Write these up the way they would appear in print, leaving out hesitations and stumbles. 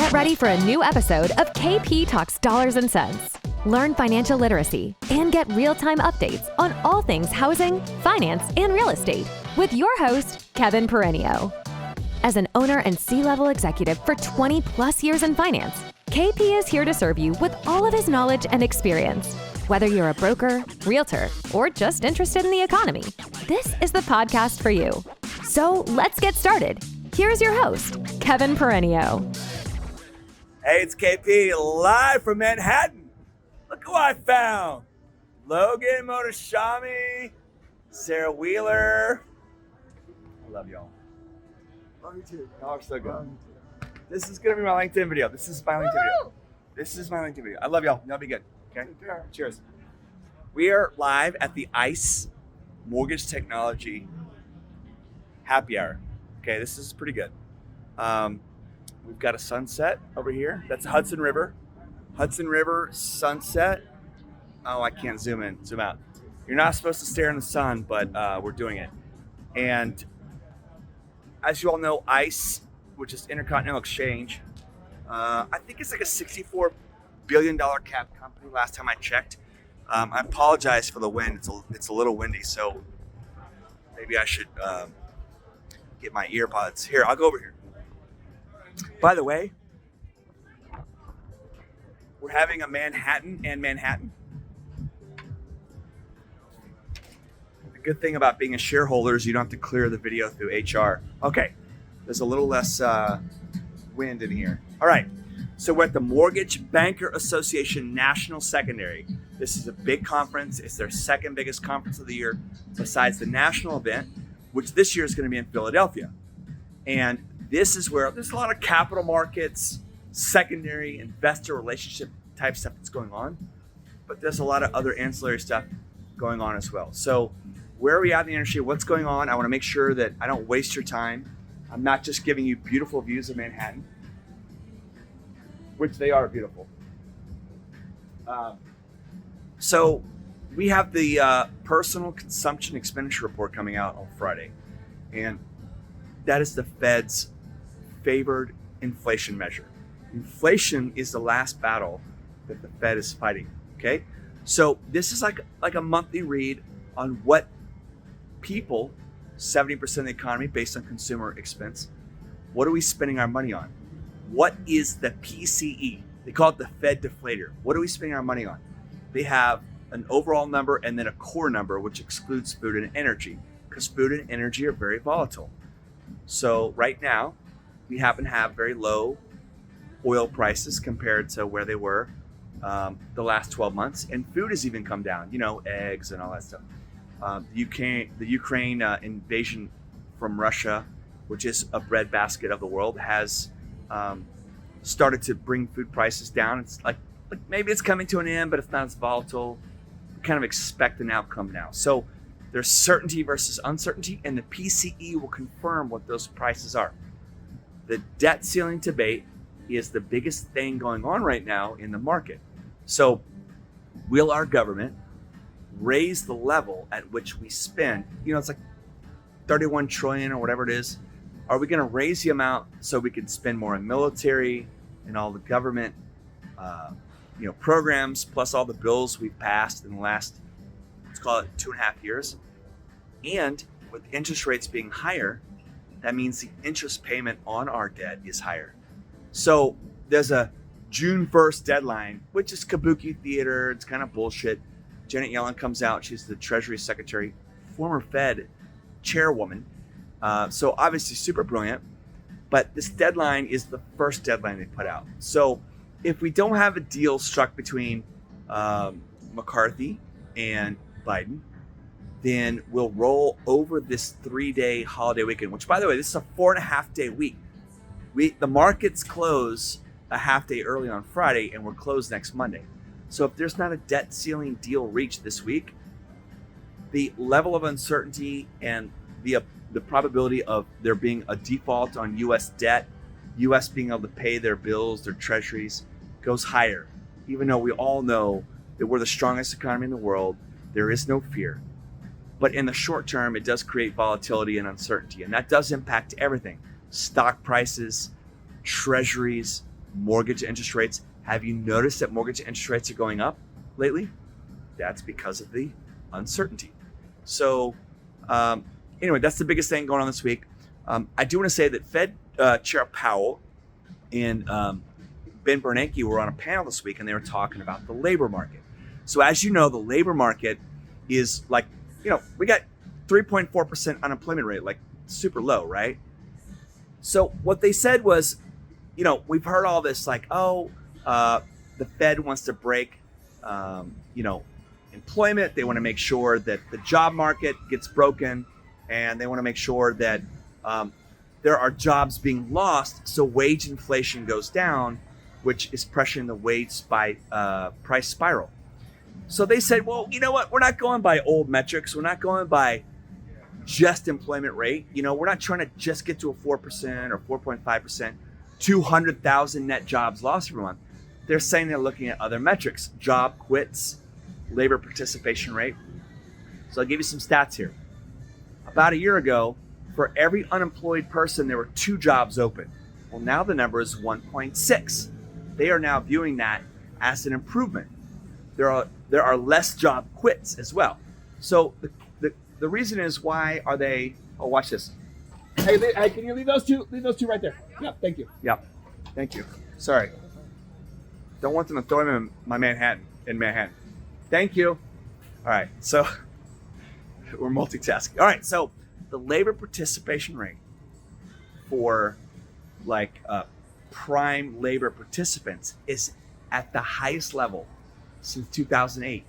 Get ready for a new episode of KP Talks Dollars and Cents. Learn financial literacy and get real-time updates on all things housing, finance, and real estate with your host, Kevin Perenio. As an owner and C-level executive for 20 plus years in finance, KP is here to serve you with all of his knowledge and experience. Whether you're a broker, realtor, or just interested in the economy, this is the podcast for you. So let's get started. Here's your host, Kevin Perenio. Hey, it's KP live from Manhattan. Look who I found. Logan Motoshami, Sarah Wheeler. I love y'all. Love you too. Y'all are so good. This is going to be my LinkedIn video. This is my LinkedIn video. I love y'all. Y'all be good. Okay? Cheers. We are live at the ICE Mortgage Technology Happy Hour. Okay, this is pretty good. We've got a sunset over here. That's Hudson River. Hudson River sunset. Oh, I can't zoom in, zoom out. You're not supposed to stare in the sun, but we're doing it. And as you all know, ICE, which is Intercontinental Exchange, I think it's like a $64 billion cap company last time I checked. I apologize for the wind. It's a little windy, so maybe I should get my earbuds. Here, I'll go over here. By the way, we're having a Manhattan and Manhattan. The good thing about being a shareholder is you don't have to clear the video through HR. Okay, there's a little less wind in here. All right, so we're at the Mortgage Banker Association National Secondary. This is a big conference. It's their second biggest conference of the year, besides the national event, which this year is going to be in Philadelphia. And this is where there's a lot of capital markets, secondary investor relationship type stuff that's going on, but there's a lot of other ancillary stuff going on as well. So where are we at in the industry? What's going on? I want to make sure that I don't waste your time. I'm not just giving you beautiful views of Manhattan, which they are beautiful. So we have the Personal Consumption Expenditure report coming out on Friday, and that is the Fed's favored inflation measure. Inflation is the last battle that the Fed is fighting, okay? So this is like a monthly read on what people, 70% of the economy based on consumer expense, what are we spending our money on? What is the PCE? They call it the Fed deflator. What are we spending our money on? They have an overall number and then a core number, which excludes food and energy, because food and energy are very volatile. So right now, we happen to have very low oil prices compared to where they were the last 12 months. And food has even come down, eggs and all that stuff. The Ukraine invasion from Russia, which is a breadbasket of the world, has started to bring food prices down. It's like maybe it's coming to an end, but it's not as volatile. We kind of expect an outcome now. So there's certainty versus uncertainty, and the PCE will confirm what those prices are. The debt ceiling debate is the biggest thing going on right now in the market. So will our government raise the level at which we spend? It's like 31 trillion or whatever it is. Are we going to raise the amount so we can spend more in military and all the government programs, plus all the bills we've passed in the last, let's call it 2.5 years? And with interest rates being higher, that means the interest payment on our debt is higher. So there's a June 1st deadline, which is kabuki theater. It's kind of bullshit. Janet Yellen comes out. She's the Treasury Secretary, former Fed chairwoman. So obviously super brilliant. But this deadline is the first deadline they put out. So if we don't have a deal struck between McCarthy and Biden, then we'll roll over this 3-day holiday weekend, which, by the way, this is a 4.5-day week. The markets close a half day early on Friday, and we're closed next Monday. So if there's not a debt ceiling deal reached this week, the level of uncertainty and the probability of there being a default on U.S. debt, U.S. being able to pay their bills, their treasuries, goes higher. Even though we all know that we're the strongest economy in the world, there is no fear. But in the short term, it does create volatility and uncertainty, and that does impact everything. Stock prices, treasuries, mortgage interest rates. Have you noticed that mortgage interest rates are going up lately? That's because of the uncertainty. So anyway, that's the biggest thing going on this week. I do want to say that Fed Chair Powell and Ben Bernanke were on a panel this week, and they were talking about the labor market. So as you know, the labor market is like, we got 3.4% unemployment rate, like super low, right? So what they said was, we've heard all this like, the Fed wants to break, employment. They want to make sure that the job market gets broken, and they want to make sure that there are jobs being lost, so wage inflation goes down, which is pressuring the wage price spiral. So they said, well, you know what? We're not going by old metrics. We're not going by just employment rate. We're not trying to just get to a 4% or 4.5%, 200,000 net jobs lost every month. They're saying they're looking at other metrics, job quits, labor participation rate. So I'll give you some stats here. About a year ago, for every unemployed person, there were 2 jobs open. Well, now the number is 1.6. They are now viewing that as an improvement. There are less job quits as well. So the reason is, why are they? Oh, watch this. Hey, can you leave those two? Leave those 2 right there. Yep, thank you. Yep, thank you. Sorry. Don't want them to throw them in Manhattan. Thank you. All right, so we're multitasking. All right, so the labor participation rate for prime labor participants is at the highest level since 2008.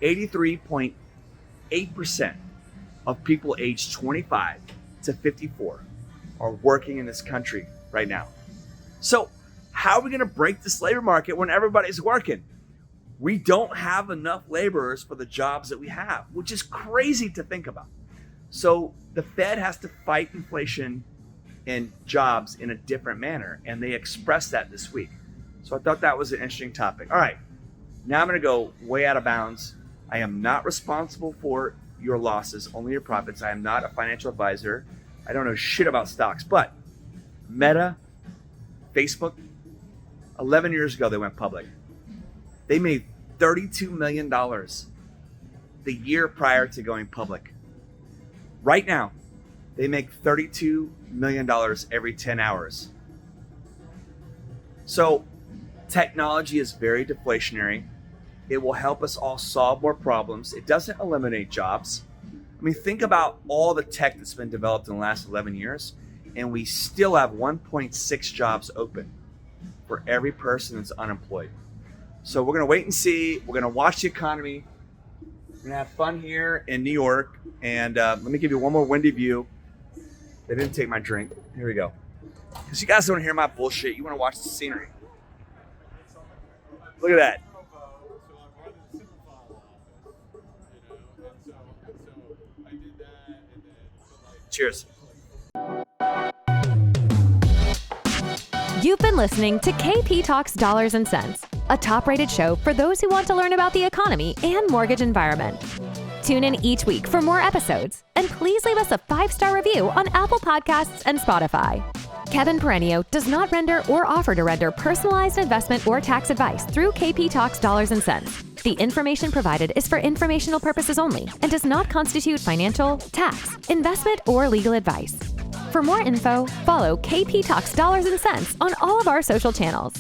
83.8% of people aged 25 to 54 are working in this country right now. So how are we going to break this labor market when everybody's working? We don't have enough laborers for the jobs that we have, which is crazy to think about. So the Fed has to fight inflation and jobs in a different manner, and they expressed that this week. So I thought that was an interesting topic. All right, now I'm going to go way out of bounds. I am not responsible for your losses, only your profits. I am not a financial advisor. I don't know shit about stocks, but Meta, Facebook, 11 years ago they went public. They made $32 million the year prior to going public. Right now, they make $32 million every 10 hours. So technology is very deflationary. It will help us all solve more problems. It doesn't eliminate jobs. I mean, think about all the tech that's been developed in the last 11 years, and we still have 1.6 jobs open for every person that's unemployed. So we're going to wait and see. We're going to watch the economy. We're going to have fun here in New York. And let me give you one more windy view. They didn't take my drink. Here we go. Because you guys don't hear my bullshit. You want to watch the scenery. Look at that. Cheers. You've been listening to KP Talks Dollars and Cents, a top-rated show for those who want to learn about the economy and mortgage environment. Tune in each week for more episodes, and please leave us a 5-star review on Apple Podcasts and Spotify. Kevin Perenio does not render or offer to render personalized investment or tax advice through KP Talks Dollars and Cents. The information provided is for informational purposes only and does not constitute financial, tax, investment, or legal advice. For more info, follow KP Talks Dollars and Cents on all of our social channels.